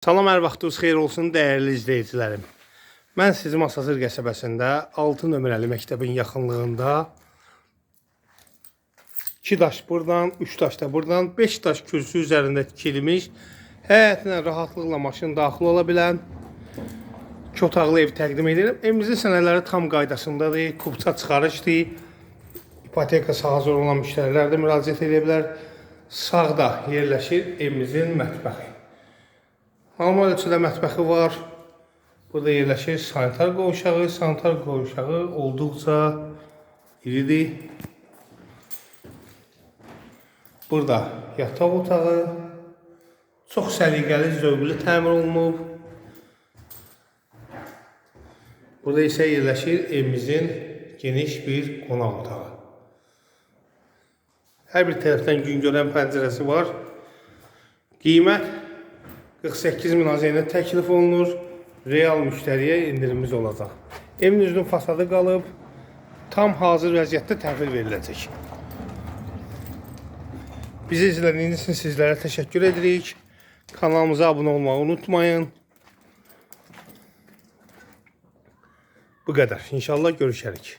Salam, hər vaxtınız xeyir olsun dəyərli izləyicilərim. Mən sizi Masazır qəsəbəsində 6 nömrəli məktəbin yaxınlığında 2 daş buradan, 3 daş da buradan, 5 daş kürsü üzərində tikilmiş, həyətinə rahatlıqla maşın daxil ola bilən 2 otaqlı ev təqdim edirəm. Evimizin sənədləri tam qaydasındadır, kupça çıxarışdır, ipotekası hazır olan müştərilər də müraciət edə bilər. Sağda yerləşir evimizin mətbəxi. Normal ölçüdə mətbəxi var. Burada yerləşir sanitar qovşağı. Sanitar qovşağı olduqca iridir. Burada yataq otağı. Çox səliqəli, zövqlü təmir olunub. Burada isə yerləşir evimizin geniş bir qonaq otağı. Hər bir tərəfdən gün görən pəncərəsi var. Qiymət 48.000 azayla təklif olunur. Real müştəriyə indirimimiz olacaq. Evin üzünün fasadı qalıb. Tam hazır vəziyyətdə təhvil veriləcək. Bizi izlədiyiniz üçün sizlərə təşəkkür edirik. Kanalımıza abunə olmağı unutmayın. Bu qədər. İnşallah görüşərik.